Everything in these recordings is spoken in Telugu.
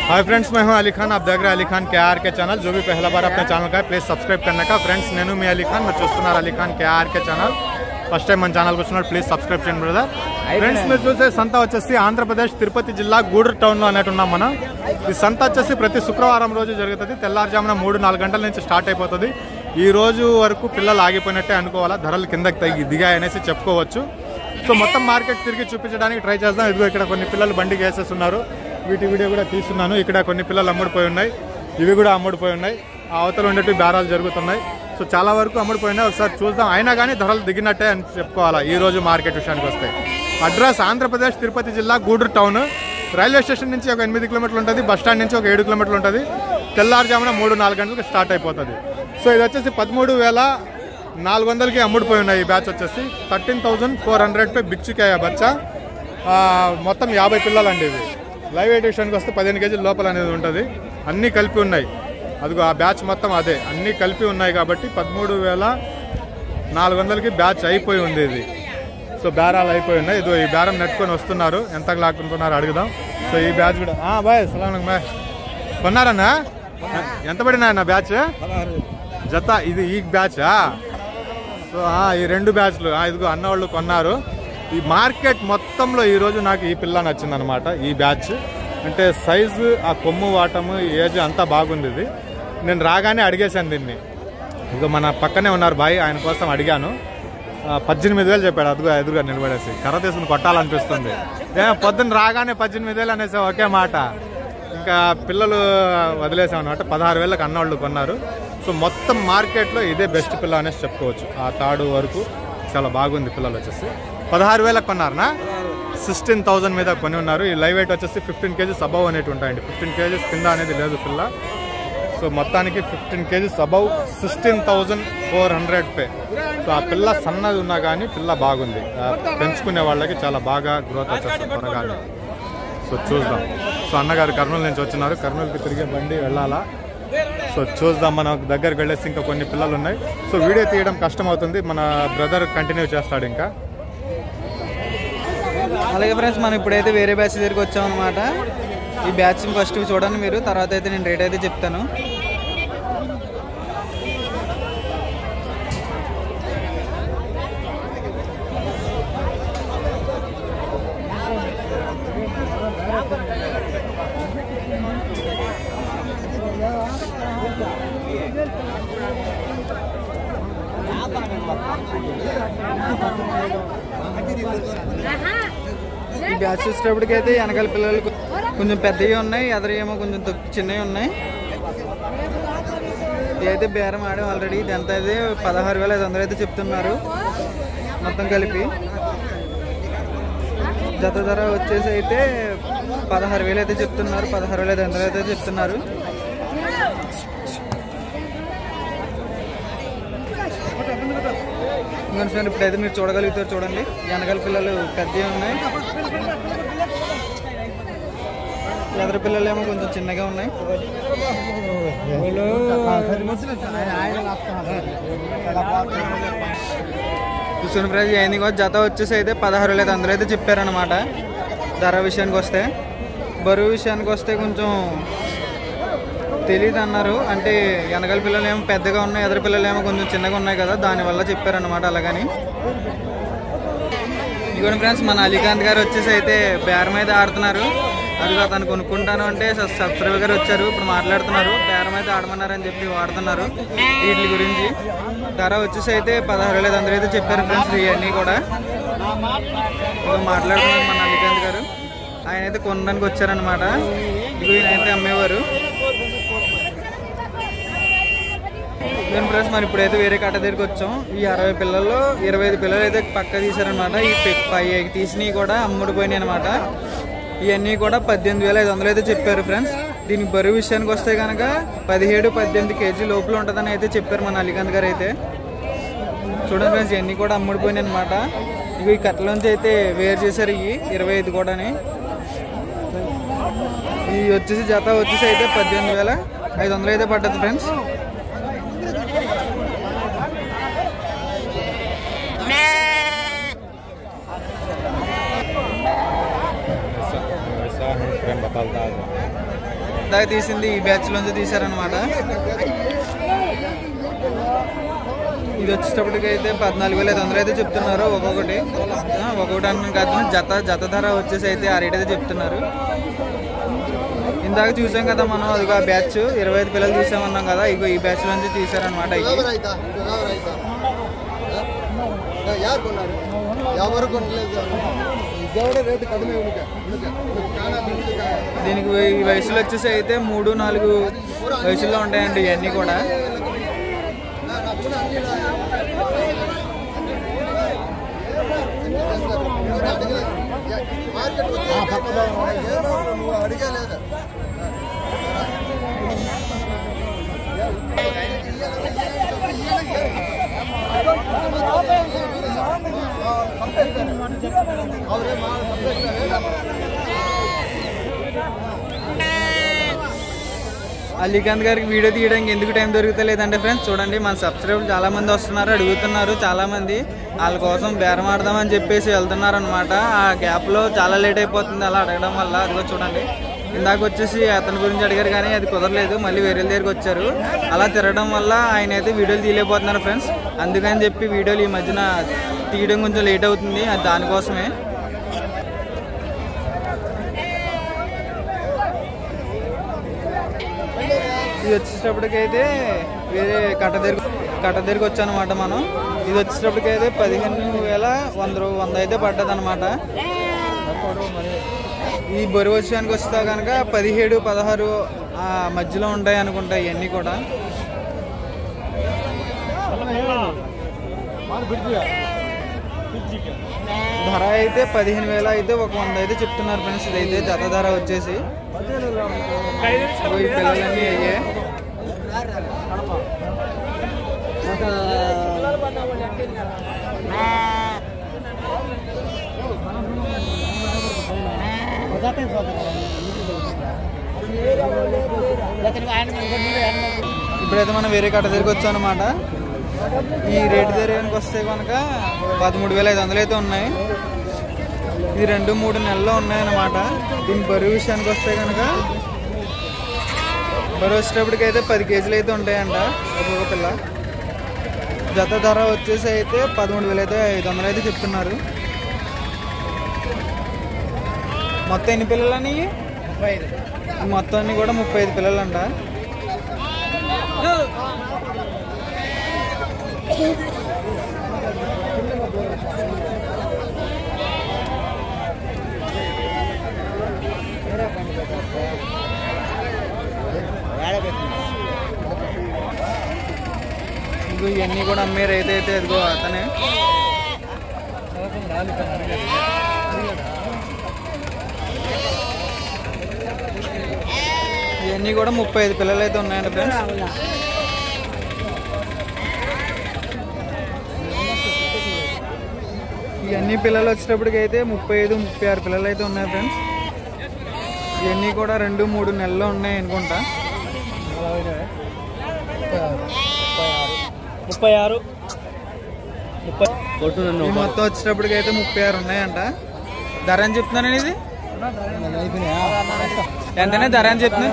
हाय फ्रेंड्स, मैं हूं अली खान। आप देख रहे हैं अली खान KR के चैनल। जो भी पहला बार अपने ఛానల్ का है प्लीज़ सब्सक्राइब करने का। फ्रेंड्स నేను మీ అలీ ఖాన్, మీరు చూస్తున్నారు అలీ ఖాన్ KR के ఛానల్। ఫస్ట్ టైం మన ఛానల్కి వచ్చినప్పుడు ప్లీజ్ సబ్స్క్రైబ్ చేయండి బ్రదర్। ఫ్రెండ్స్ మీరు చూసే సంత వచ్చేసి ఆంధ్రప్రదేశ్ తిరుపతి జిల్లా గూడూరు టౌన్లో అన్నట్టు ఉన్నాం మనం। ఈ సంత వచ్చేసి ప్రతి శుక్రవారం రోజు జరుగుతుంది। తెల్లారుజామున 3-4 గంటల నుంచి స్టార్ట్ అయిపోతుంది। ఈ రోజు వరకు పిల్లలు ఆగిపోయినట్టే అనుకోవాలా, ధరలు కిందకి దిగాయనేసి చెప్పుకోవచ్చు। సో మొత్తం మార్కెట్ తిరిగి చూపించడానికి ట్రై చేద్దాం। ఇదిగో ఇక్కడ కొన్ని పిల్లలు బండికి వేసేస్తున్నారు, వీటి వీడియో కూడా తీస్తున్నాను। ఇక్కడ కొన్ని పిల్లలు అమ్ముడిపోయి ఉన్నాయి, ఇవి కూడా అమ్ముడిపోయి ఉన్నాయి। ఆ అవతల ఉండేవి బేరాలు జరుగుతున్నాయి। సో చాలా వరకు అమ్ముడిపోయి ఉన్నాయి, ఒకసారి చూద్దాం। అయినా కానీ ధరలు దిగినట్టే అని చెప్పుకోవాలా ఈ రోజు మార్కెట్ విషయానికి వస్తే। అడ్రస్ ఆంధ్రప్రదేశ్ తిరుపతి జిల్లా గూడూరు టౌన్। రైల్వే స్టేషన్ నుంచి ఒక 8 కిలోమీటర్లు ఉంటుంది, బస్ స్టాండ్ నుంచి ఒక 7 కిలోమీటర్లు ఉంటుంది। తెల్లారుజామున 3-4 గంటలకు స్టార్ట్ అయిపోతుంది। సో ఇది వచ్చేసి 13,400కి అమ్ముడిపోయి ఉన్నాయి। ఈ బ్యాచ్ వచ్చేసి 13,400 పే బిచ్చుకాయ బచ్చా। మొత్తం 50 పిల్లలండి ఇవి। లైవ్ ఎడిషన్కి వస్తే 15 కేజీల లోపల అనేది ఉంటుంది। అన్నీ కలిపి ఉన్నాయి, అదిగో ఆ బ్యాచ్ మొత్తం అదే, అన్నీ కలిపి ఉన్నాయి కాబట్టి 13,400కి బ్యాచ్ అయిపోయి ఉంది ఇది। సో బేరాలు అయిపోయి ఉన్నాయి। ఇదిగో ఈ బేరం నెట్టుకొని వస్తున్నారు, ఎంతకు లాక్కుంటున్నారు అడుగుదాం। సో ఈ బ్యాచ్ కూడా బాయ్ సలాం బాయ్ కొన్నారన్నా? ఎంత పడినా నా బ్యాచ్ జత? ఇది ఈ బ్యాచా? సో ఈ 2 బ్యాచ్లు ఇదిగో అన్నవాళ్ళు కొన్నారు। ఈ మార్కెట్ మొత్తంలో ఈరోజు నాకు ఈ పిల్ల నచ్చిందనమాట। ఈ బ్యాచ్ అంటే సైజు, ఆ కొమ్ము వాటము, ఏజ్ అంతా బాగుంది। ఇది నేను రాగానే అడిగేశాను దీన్ని। ఇదిగో మన పక్కనే ఉన్నారు బాయ్, ఆయన కోసం అడిగాను। 18,000 చెప్పాడు। అదిగో ఎదురుగా నిలబడేసి కర్ర తీసుకుని కొట్టాలనిపిస్తుంది। పొద్దున్న రాగానే 18,000 అనేసి ఒకే మాట, ఇంకా పిల్లలు వదిలేసామన్నమాట। 16,000కి అన్నవాళ్ళు కొన్నారు। సో మొత్తం మార్కెట్లో ఇదే బెస్ట్ పిల్ల అనేసి చెప్పుకోవచ్చు। ఆ తాడు వరకు చాలా బాగుంది। పిల్లలు వచ్చేసి 16,000కి కొన్నారనా? 16,000 మీద కొని ఉన్నారు। ఈ లైవ్ వెయిట్ వచ్చేసి 15 కేజీస్ అబవ్ అనేవి ఉంటాయండి। 15 కేజీస్ కింద అనేది లేదు పిల్ల। సో మొత్తానికి 15 కేజీస్ అబవ్ 16,400 పే। సో ఆ పిల్ల సన్నది ఉన్నా కానీ పిల్ల బాగుంది, పెంచుకునే వాళ్ళకి చాలా బాగా గ్రోత్ వచ్చేస్తుంది త్వరగా। సో చూద్దాం। సో అన్నగారు కర్నూలు నుంచి వచ్చినారు, కర్నూలుకి తిరిగే బండి వెళ్ళాలా। సో చూద్దాం, మన దగ్గరికి వెళ్ళేసి ఇంకా కొన్ని పిల్లలు ఉన్నాయి। సో వీడియో తీయడం కష్టం అవుతుంది, మన బ్రదర్ కంటిన్యూ చేస్తాడు ఇంకా। అలాగే ఫ్రెండ్స్, మనం ఇప్పుడైతే వేరే బ్యాచ్ దగ్గరికి వచ్చామన్నమాట। ఈ బ్యాచ్ ఫస్ట్ చూడండి మీరు, తర్వాత అయితే నేను రేట్ అయితే చెప్తాను। ఈ బ్యాచ్ చూసేటప్పటికైతే వెనకాల పిల్లలు కొంచెం పెద్దవి ఉన్నాయి, ఎదరేమో కొంచెం చిన్నవి ఉన్నాయి। ఇదైతే బేరం ఆడాం ఆల్రెడీ। ఇది ఎంత అయితే 16,500 అయితే చెప్తున్నారు మొత్తం కలిపి। జత ధర వచ్చేసి అయితే 16,000 అయితే చెప్తున్నారు, 16,500 అయితే చెప్తున్నారు। సార్ ఇప్పుడైతే మీరు చూడగలుగుతారు, చూడండి వెనకాల పిల్లలు పెద్దవి ఉన్నాయి, ఎదర పిల్లలు ఏమో కొంచెం చిన్నగా ఉన్నాయి। చూసిన ప్రైజ్ అయింది కూడా జత వచ్చేసి అయితే 16,500 అయితే చెప్పారనమాట। ధర విషయానికి వస్తే, బరువు విషయానికి వస్తే కొంచెం తెలియదు అన్నారు, అంటే వెనకాల పిల్లలు ఏమో పెద్దగా ఉన్నాయి, ఎదర పిల్లలు ఏమో కొంచెం చిన్నగా ఉన్నాయి కదా, దానివల్ల చెప్పారనమాట అలాగని। ఇదిగోండి ఫ్రెండ్స్, మన అలీకాంత్ గారు వచ్చేసి అయితే బేరం అయితే ఆడుతున్నారు। అది అతను కొనుక్కుంటాను అంటే సబ్స్క్రైబర్ గారు వచ్చారు, ఇప్పుడు మాట్లాడుతున్నారు, బేరం అయితే ఆడమన్నారని చెప్పి వాడుతున్నారు వీటి గురించి। ధర వచ్చేసి అయితే 16,500 అయితే చెప్పారు ఫ్రెండ్స్। ఇవన్నీ కూడా మాట్లాడుతున్నారు మన అలీకాంత్ గారు, ఆయన అయితే కొనడానికి వచ్చారనమాట। ఇవి ఈయనైతే అమ్మేవారు। నేను ఫ్రెండ్స్ మరి ఇప్పుడైతే వేరే కట్ట దగ్గరికి వచ్చాం। ఈ 60 పిల్లల్లో 25 పిల్లలు అయితే పక్క తీశారనమాట। ఈ తీసినవి కూడా అమ్ముడిపోయినాయి అనమాట। ఇవన్నీ కూడా 18,500 అయితే చెప్పారు ఫ్రెండ్స్। దీనికి బరువు విషయానికి వస్తే కనుక 17-18 కేజీ లోపల ఉంటుందని అయితే చెప్పారు మన అలీకాంత్ గారు అయితే। చూడండి ఫ్రెండ్స్, ఇవన్నీ కూడా అమ్ముడిపోయినాయి అనమాట। ఇవి ఈ కట్టలోంచి అయితే వేరు చేశారు, ఇవి 25 కూడాని। ఇవి వచ్చేసి జత వచ్చేసి అయితే 18,500 అయితే పడ్డది ఫ్రెండ్స్। बता ఇందాక తీసింది ఈ బ్యాచ్ లోంచి తీశారనమాట. ఇది వచ్చేటప్పటికి అయితే 14,500 అయితే చెప్తున్నారు ఒక్కొక్కటి అన్న కాదు. జత ధర వచ్చేసి అయితే ఆ రేట్ అయితే చెప్తున్నారు. ఇందాక చూసాం కదా మనం, అదిగో ఆ బ్యాచ్ 25 పిల్లలు తీసామన్నాం కదా, ఇగో ఈ బ్యాచ్ నుంచి తీసారనమాట. దీనికి ఈ వయసులో వచ్చేసి అయితే 3-4 వయసుల్లో ఉంటాయండి ఇవన్నీ కూడా. అలీకాంత్ గారికి వీడియో తీయడానికి ఎందుకు టైం దొరుకుతలేదంటే ఫ్రెండ్స్, చూడండి మన సబ్స్క్రైబర్ చాలా మంది వస్తున్నారు, అడుగుతున్నారు చాలా మంది. వాళ్ళ కోసం బేరం ఆడదామని చెప్పేసి వెళ్తున్నారు అనమాట. ఆ గ్యాప్లో చాలా లేట్ అయిపోతుంది అలా అడగడం వల్ల. అదిగో చూడండి, ఇందాక వచ్చేసి అతని గురించి అడిగారు కానీ అది కుదరలేదు, మళ్ళీ వేరే దగ్గరికి వచ్చారు. అలా తిరగడం వల్ల ఆయన అయితే వీడియోలు తీయలేకపోతున్నారు ఫ్రెండ్స్. అందుకని చెప్పి వీడియోలు ఈ మధ్యన తీయడం కొంచెం లేట్ అవుతుంది, అది దానికోసమే. ఇది వచ్చేటప్పటికైతే వేరే కట్ట దగ్గరికి వచ్చానమాట మనం. ఇది వచ్చేటప్పటికైతే 15,100 అయితే పడ్డది అనమాట. ఈ బరువు వచ్చానికి వస్తే కనుక 17-16 ఆ మధ్యలో ఉంటాయి అనుకుంటా ఇవన్నీ కూడా. ధర అయితే 15,000 అయితే 100 అయితే చెప్తున్నారు ఫ్రెండ్స్. ఇదైతే జత ధర వచ్చేసి ఈ పిల్లలన్నీ అయ్యే. ఇప్పుడైతే మనం వేరే కట్ట దగ్గరికి వచ్చాం అనమాట. ఈ రేటు దగ్గరికి వస్తే కనుక 13,500 అయితే ఉన్నాయి. ఇది 2-3 నెలల్లో ఉన్నాయన్నమాట. దీని బరువు విషయానికి వస్తే కనుక బరువు వచ్చేటప్పటికైతే 10 కేజీలు అయితే ఉంటాయంట ఒక్కొక్క పిల్ల. జత ధర వచ్చేసి అయితే 13,500 అయితే చెప్తున్నారు. మొత్తం ఎన్ని పిల్లలని? మొత్తం అన్ని కూడా 35 పిల్లలంట. ఇదిగో ఇవన్నీ కూడా అమ్మే రైతు అయితే ఇదిగో అతనే. ఇవన్నీ కూడా 35 పిల్లలు అయితే ఉన్నాయండి ఫ్రెండ్స్. ఇవన్నీ పిల్లలు వచ్చేటప్పటికి అయితే 35-36 పిల్లలు అయితే ఉన్నాయి ఫ్రెండ్స్. ఇవన్నీ కూడా 2-3 నెలల్లో ఉన్నాయి అనుకుంటా. 36 మొత్తం వచ్చేటప్పటికి అయితే 36 ఉన్నాయంట. ధర అని చెప్తున్నాను ఇది ఎంతనే ధర అని చెప్తున్నా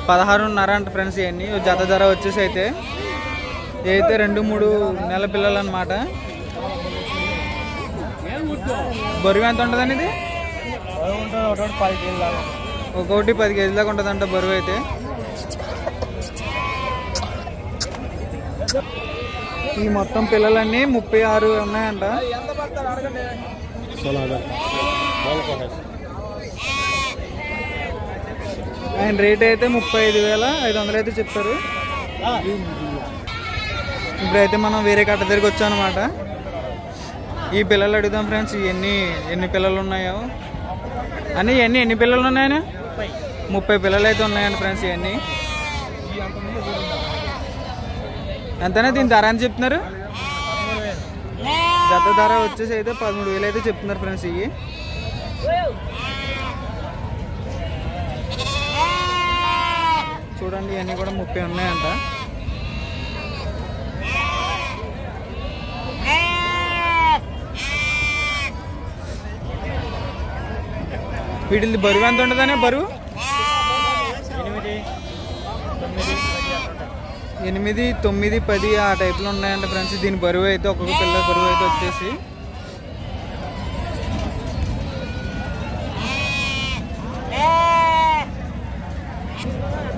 16.5 అంట ఫ్రెండ్స్. ఇవన్నీ జత ధర వచ్చేసి అయితే ఇదైతే 2-3 నెలల పిల్లలు అనమాట. బరువు ఎంత ఉంటుందండి ఇది? ఒక్కొక్కటి 10 కేజీల దాకా ఉంటుందంట బరువు అయితే. ఈ మొత్తం పిల్లలన్నీ 36 ఉన్నాయంట. ఆయన రేట్ అయితే 35,500 అయితే చెప్తారు. ఇప్పుడైతే మనం వేరే కట్ట దగ్గరికి వచ్చాం అనమాట. ఈ పిల్లలు అడుగుదాం ఫ్రెండ్స్, ఎన్ని పిల్లలు ఉన్నాయో అని. ఎన్ని పిల్లలు ఉన్నాయని 30 పిల్లలు అయితే ఉన్నాయండి ఫ్రెండ్స్. ఇవన్నీ ఎంతనే దీని ధర అని చెప్తున్నారు? జత ధర వచ్చేసి అయితే 13,000 అయితే చెప్తున్నారు ఫ్రెండ్స్. ఇవి చూడండి, ఇవన్నీ కూడా 30 ఉన్నాయంట. వీటిది బరువు ఎంత ఉంటుందనే? బరువు 8, 9, 10 ఆ టైప్లో ఉన్నాయంట ఫ్రెండ్స్. దీని బరువు అయితే ఒక్కొక్క పిల్ల బరువు అయితే వచ్చేసి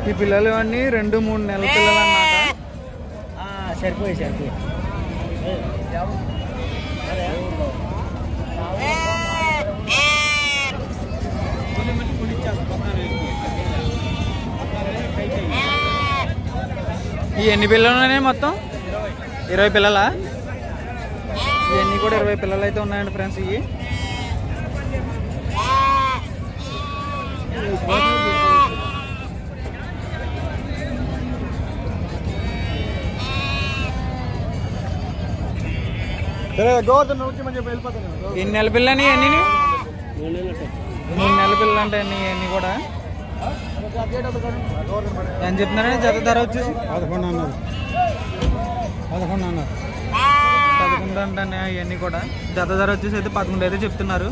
ఈ పిల్లలు అన్నీ 2-3 నెలల పిల్లలు అన్నమాట. సరిపోయి ఈ ఎన్ని పిల్లలు ఉన్నాయి మొత్తం? 20 పిల్లలా? ఇవన్నీ కూడా 20 పిల్లలు అయితే ఉన్నాయండి ఫ్రెండ్స్. ఇవి ఎన్ని నెలల పిల్లని? ఎన్ని 3 నెలల పిల్లలు అంటే అన్ని కూడా ఎంత చెప్తున్నారని జత ధర వచ్చేసి 11 అన్నారు. 11 అంటే ఇవన్నీ కూడా జత ధర వచ్చేసి అయితే 11 అయితే చెప్తున్నారు.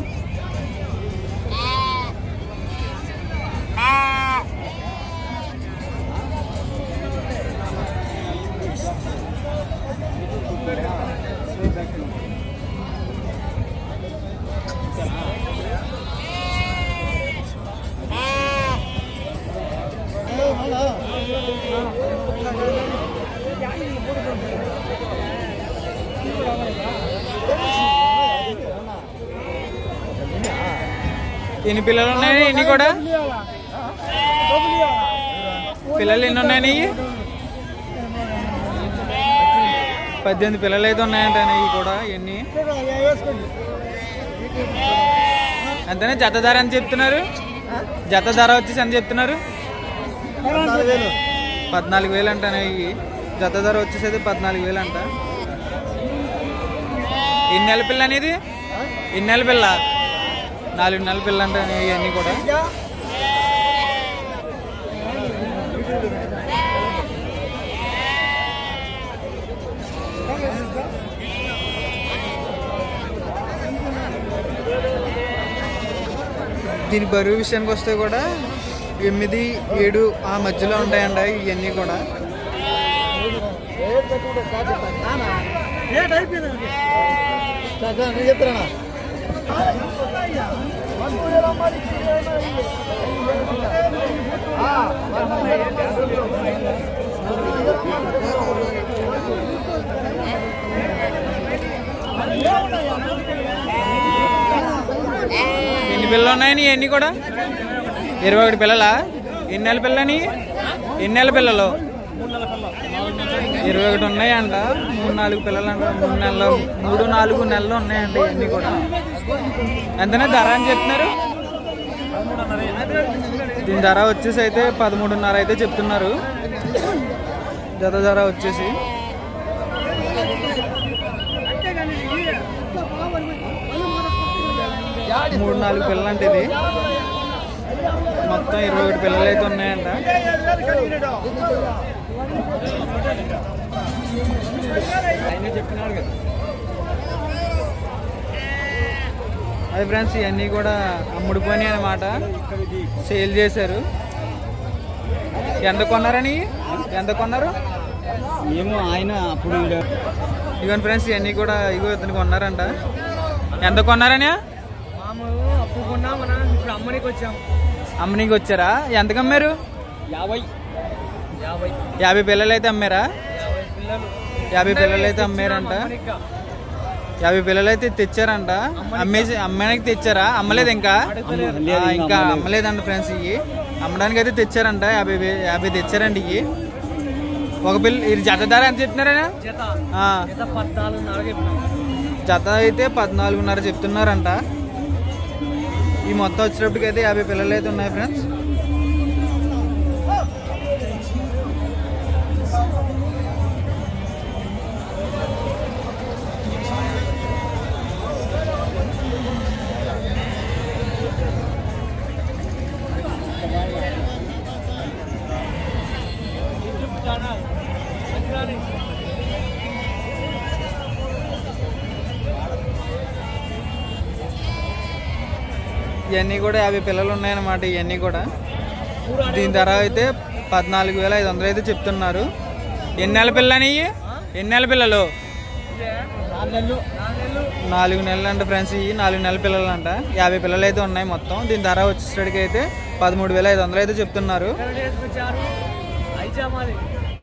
ఎన్ని పిల్లలు ఉన్నాయి? ఎన్ని కూడా పిల్లలు ఎన్ని ఉన్నాయని? 18 పిల్లలు అయితే ఉన్నాయంట. ఇవి కూడా ఎన్ని అంతనే జత ధర ఎంత చెప్తున్నారు? జత ధర వచ్చేసి ఎంత చెప్తున్నారు? 14,000 అంటానే. ఇవి జత ధర వచ్చేసి అయితే 14,000 అంట. ఎన్ని నెలల పిల్ల అనేది? ఎన్ని నెలల పిల్ల? 4 నెలల పిల్ల అంటే ఇవన్నీ కూడా దీని బరువు విషయానికి వస్తే కూడా 8, 7 ఆ మధ్యలో ఉంటాయండి ఇవన్నీ కూడా. ఎన్ని పిల్లలు ఉన్నాయని? ఎన్ని కూడా 21 పిల్లలా? ఎన్ని నెలల పిల్లని? ఎన్ని నెలల పిల్లలు? 21 ఉన్నాయంట. 3-4 పిల్లలు అంట. 3-4 నెలలు ఉన్నాయంట ఇవన్నీ కూడా. ఎంతనే ధర అని చెప్తున్నారు? దీని ధర వచ్చేసి అయితే 13.5 అయితే చెప్తున్నారు. జత ధర వచ్చేసి 3-4 పిల్లలు అంటే ఇది మొత్తం 21 పిల్లలు అయితే ఉన్నాయంట. అది ఫ్రెండ్స్ ఇవన్నీ కూడా అమ్ముడుపోయినాయి అన్నమాట. సేల్ చేశారు. ఎంత కొన్నారని? ఎంత కొన్నారు ఏమో ఆయన అప్పుడు. ఇవన్నీ ఫ్రెండ్స్ ఇవన్నీ కూడా ఇగో ఇతను కొన్నారంట. ఎంత కొన్నారని? అప్పుడు కొన్నాం, ఇప్పుడు అమ్మనికి వచ్చాం. అమ్మనికి వచ్చారా? ఎంతకు అమ్మారు? 50 పిల్లలు అయితే అమ్మారా? 50 పిల్లలు అయితే అమ్మారంట. 50 పిల్లలు అయితే తెచ్చారంట. అమ్మానికి తెచ్చారా? అమ్మలేదు ఇంకా అమ్మలేదంట ఫ్రెండ్స్. ఇవి అమ్మడానికి అయితే తెచ్చారంట. 50 తెచ్చారండి. ఇవి ఒక పిల్ల. ఇది జత ధర ఎంత చెప్తున్నారా? జత అయితే 14.5 చెప్తున్నారంట. ఈ మొత్తం వచ్చేటప్పటికి అయితే 50 పిల్లలు అయితే ఉన్నాయి ఫ్రెండ్స్. ఇవన్నీ కూడా 50 పిల్లలు ఉన్నాయన్నమాట. ఇవన్నీ కూడా దీని ధర అయితే 14,500 అయితే చెప్తున్నారు. ఎన్ని నెలల పిల్లని? ఎన్ని నెలల పిల్లలు? 4 నెలలు అంట ఫ్రెండ్స్. ఇవి 4 నెలల పిల్లలు అంట. 50 పిల్లలు అయితే ఉన్నాయి మొత్తం. దీని ధర వచ్చేసరికి అయితే 13,500 అయితే చెప్తున్నారు.